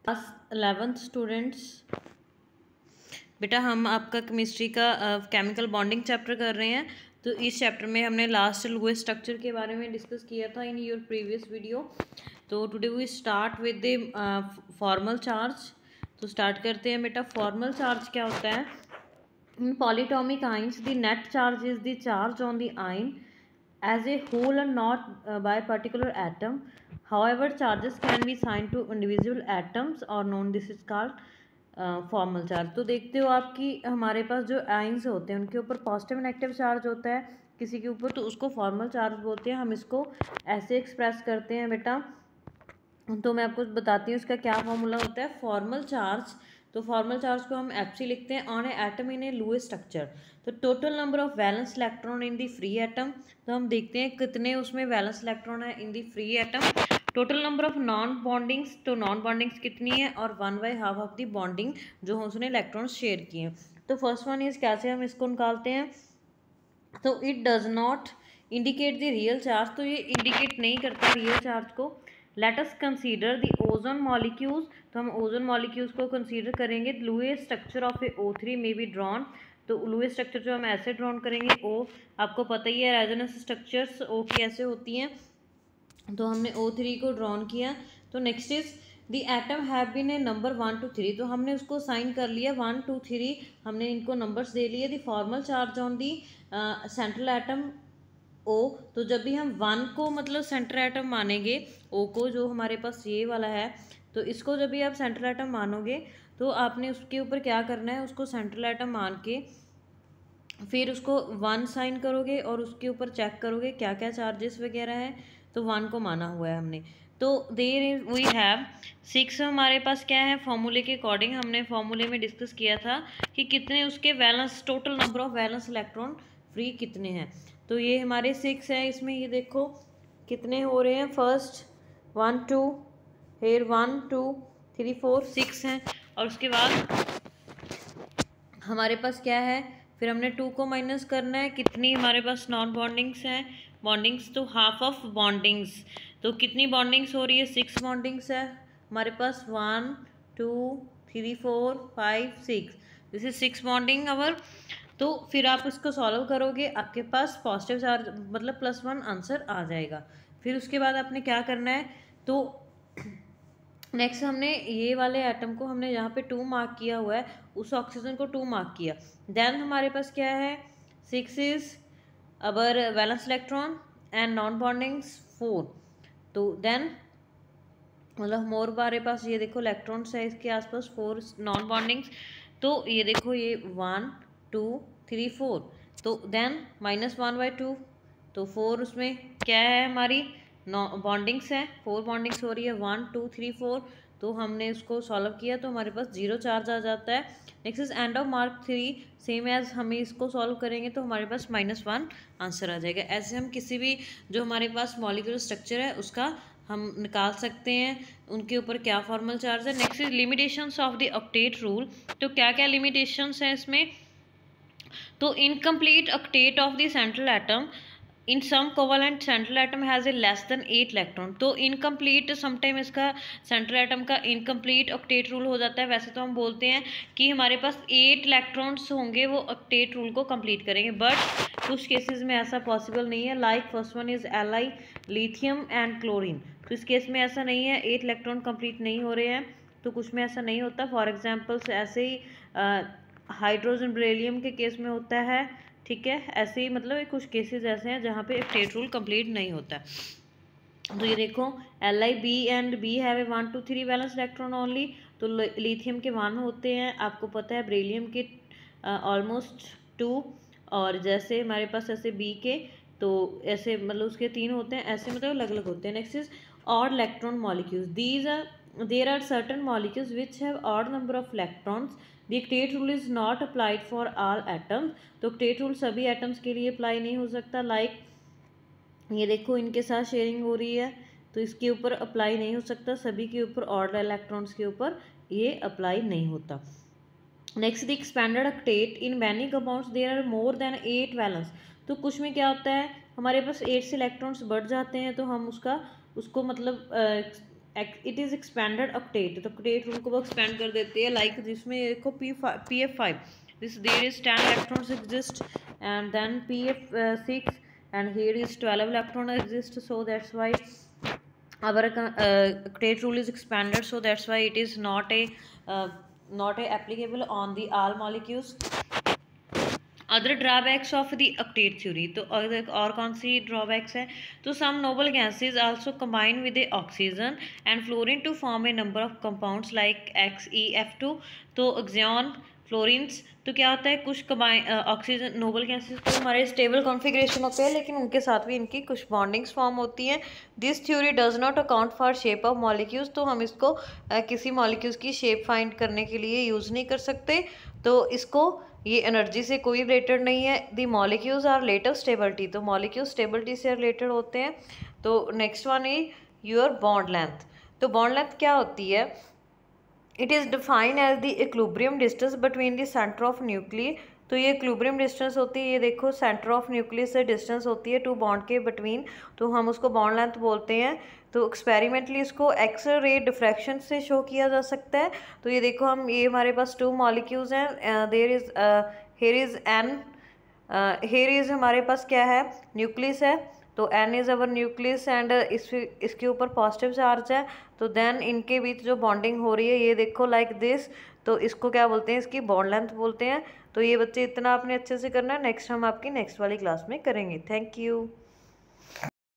Class 11th students, बेटा हम आपका केमिस्ट्री का केमिकल बॉन्डिंग चैप्टर कर रहे हैं। तो इस चैप्टर में हमने लास्ट लुईस स्ट्रक्चर के बारे में डिस्कस किया था इन योर प्रीवियस वीडियो। तो today we start with the formal charge. तो स्टार्ट करते हैं बेटा। फॉर्मल चार्ज क्या होता है? In polyatomic ions the net charge is the charge on the ion as a whole and not by particular atom. However, charges can be assigned to individual atoms or known this is called formal charge. तो देखते हो आपकी हमारे पास जो ions होते हैं उनके ऊपर पॉजिटिव नेगेटिव चार्ज होता है किसी के ऊपर, तो उसको फॉर्मल चार्ज बोलते हैं। हम इसको ऐसे एक्सप्रेस करते हैं बेटा। तो मैं आपको बताती हूँ इसका क्या फॉर्मूला होता है फॉर्मल चार्ज। तो फॉर्मल चार्ज को हम एफसी लिखते हैं on a atom in a Lewis structure. तो total number of valence electron in the free atom. तो हम देखते हैं कितने उसमें वैलेंस इलेक्ट्रॉन है in the free atom. Total number of non bondings, तो नॉन बॉन्डिंग्स कितनी है, और 1/2 ऑफ दी बॉन्डिंग जो उसने इलेक्ट्रॉन शेयर किए हैं। तो फर्स्ट वन इज कैसे हम इसको निकालते हैं। तो it does not indicate the real charge. तो ये इंडिकेट नहीं करता रियल चार्ज को। Let us consider the ozone molecules. तो हम ओजोन मॉलिक्यूल्स को कंसीडर करेंगे। Lewis structure of a O3 में बी ड्रॉन। तो लुईस स्ट्रक्चर जो हम ऐसे ड्रॉन करेंगे, ओ आपको पता ही है रेजोनेंस स्ट्रक्चर्स ओ की ऐसे होती हैं। तो हमने O3 को ड्रॉन किया। तो next is the atom have been a number 1 to 3। तो हमने उसको साइन कर लिया 1 2 3, हमने इनको नंबर्स दे लिए। The formal charge on the central atom O. तो जब भी हम 1 को मतलब सेंट्रल एटम मानेंगे, ओ को जो हमारे पास ये वाला है, तो इसको जब भी आप सेंट्रल एटम मानोगे तो आपने उसके ऊपर क्या करना है, उसको सेंट्रल एटम मान के फिर उसको 1 साइन करोगे और उसके ऊपर चेक करोगे क्या क्या चार्जेस वगैरह है। तो 1 को माना हुआ है हमने। तो देयर वी हैव 6 हमारे पास क्या है फॉर्मूले के अकॉर्डिंग। हमने फॉर्मूले में डिस्कस किया था कि कितने उसके valence, total number of valence electron free कितने हैं। तो ये हमारे 6 है। इसमें ये देखो कितने हो रहे हैं, फर्स्ट 1 2 फिर 1 2 3 4 6 हैं। और उसके बाद हमारे पास क्या है, फिर हमने 2 को माइनस करना है। कितनी हमारे पास नॉन बॉन्डिंग्स हैं, बॉन्डिंग्स तो हाफ ऑफ बॉन्डिंग्स। तो कितनी बॉन्डिंग्स हो रही है, 6 बॉन्डिंग्स है हमारे पास। 1 2 3 4 5 6, दिस इज 6 बॉन्डिंग अवर। तो फिर आप इसको सॉल्व करोगे, आपके पास पॉजिटिव चार्ज मतलब +1 आंसर आ जाएगा। फिर उसके बाद आपने क्या करना है, तो नेक्स्ट हमने ये वाले एटम को हमने यहाँ पे 2 मार्क किया हुआ है, उस ऑक्सीजन को 2 मार्क किया। देन हमारे पास क्या है, 6 is our valence electron and non bondings 4। तो देन मतलब मोर हमारे पास ये देखो इलेक्ट्रॉन्स है इसके आसपास 4 नॉन बॉन्डिंग्स। तो ये देखो ये 1 2 3 4। तो देन -1/2। तो 4 उसमें क्या है हमारी बॉन्डिंग्स है, 4 बॉन्डिंग्स हो रही है 1 2 3 4। तो हमने उसको सॉल्व किया तो हमारे पास 0 चार्ज आ जाता है। Next is end of mark 3, same as हमें इसको सॉल्व करेंगे तो हमारे पास -1 आंसर आ जाएगा। ऐसे हम किसी भी जो हमारे पास मॉलिक्यूलर स्ट्रक्चर है उसका हम निकाल सकते हैं उनके ऊपर क्या फॉर्मल चार्ज है। Next is limitations of the octet rule. तो क्या क्या लिमिटेशंस हैं इसमें, तो incomplete octet of the central atom in some covalent central atom has a less than 8 electron. तो इनकम्प्लीट समटाइम इसका सेंट्रल एटम का इनकम्प्लीट ऑक्टेट रूल हो जाता है। वैसे तो हम बोलते हैं कि हमारे पास 8 इलेक्ट्रॉन्स होंगे वो ऑक्टेट रूल को कंप्लीट करेंगे, बट कुछ केसेस में ऐसा पॉसिबल नहीं है। Like first one is Li, lithium and chlorine. तो इस केस में ऐसा नहीं है, 8 इलेक्ट्रॉन कंप्लीट नहीं हो रहे हैं। तो कुछ में ऐसा नहीं होता। फॉर एग्जाम्पल्स ऐसे ही हाइड्रोजन बेरिलियम के केस में होता है, ठीक है। ऐसे ही मतलब कुछ केसेस ऐसे हैं जहाँ पे ऑक्टेट रूल कंप्लीट नहीं होता। तो ये देखो Li, B and B have a 1 2 3 valence electron only. तो लिथियम के 1 होते हैं, आपको पता है बेरिलियम के ऑलमोस्ट 2, और जैसे हमारे पास ऐसे B के तो ऐसे मतलब उसके 3 होते हैं, ऐसे मतलब अलग अलग होते हैं। Next is odd electron molecules. These are there are certain molecules which have odd number of electrons. The octet rule is not applied for all atoms. तो ऑक्टेट रूल सभी एटम्स के लिए अप्लाई नहीं हो सकता। लाइक ये देखो इनके साथ शेयरिंग हो रही है तो इसके ऊपर अप्लाई नहीं हो सकता, सभी के ऊपर ऑड इलेक्ट्रॉन्स के ऊपर ये अप्लाई नहीं होता। Next the expanded octet in many compounds there are more than 8 valence. तो कुछ में क्या होता है हमारे पास 8 से इलेक्ट्रॉन्स बढ़ जाते हैं तो हम उसको मतलब इट इज़ एक्सपेंडेड ऑक्टेट, तो ऑक्टेट रूल को वो एक्सपेंड कर देते हैं, लाइक जिसमें देखो PF5 this there is 10 electrons exist, and then PF6 and here is 12 electron exist, so that's why our octet rule is expanded, so that's why it is not a applicable on the all molecules. Other drawbacks of the octet theory, तो और कौन सी drawbacks है, तो some noble gases also combine with oxygen and fluorine to form a number of compounds like XeF2, तो एक्सियन fluorines, तो क्या होता है कुछ कंबाइन ऑक्सीजन नोबल गैसेज तो हमारे स्टेबल कॉन्फ़िगरेशन होते हैं, लेकिन उनके साथ भी इनकी कुछ बॉन्डिंग्स फॉर्म होती हैं. This theory does not account for shape of molecules, तो हम इसको किसी मॉलिक्यूल्स की शेप फाइंड करने के लिए यूज़ नहीं कर सकते, तो इसको ये एनर्जी से कोई रिलेटेड नहीं है. The molecules are relative stability, तो मॉलिक्यूल स्टेबिलिटी से रिलेटेड होते हैं. तो नेक्स्ट वन है योर बॉन्ड लेंथ, तो बॉन्ड लेंथ क्या होती है, it is defined as the equilibrium distance between the centre of nucleus, तो ये इक्विलिब्रियम डिस्टेंस होती है, ये देखो सेंटर ऑफ न्यूक्लियस से डिस्टेंस होती है टू बॉन्ड के बिटवीन, तो हम उसको बॉन्ड लेंथ बोलते हैं. तो एक्सपेरिमेंटली इसको एक्स रे डिफ्रैक्शन से शो किया जा सकता है. तो ये देखो हम ये हमारे पास 2 मॉलिक्यूल्स हैं, there is here is N, here is हमारे पास क्या है न्यूक्लियस है, तो N is our nucleus and इसके ऊपर पॉजिटिव चार्ज है, तो देन इनके बीच जो बॉन्डिंग हो रही है ये देखो लाइक दिस, तो इसको क्या बोलते हैं, इसकी बॉन्ड लेंथ बोलते हैं. तो ये बच्चे इतना आपने अच्छे से करना है, नेक्स्ट हम आपकी नेक्स्ट वाली क्लास में करेंगे. Thank you.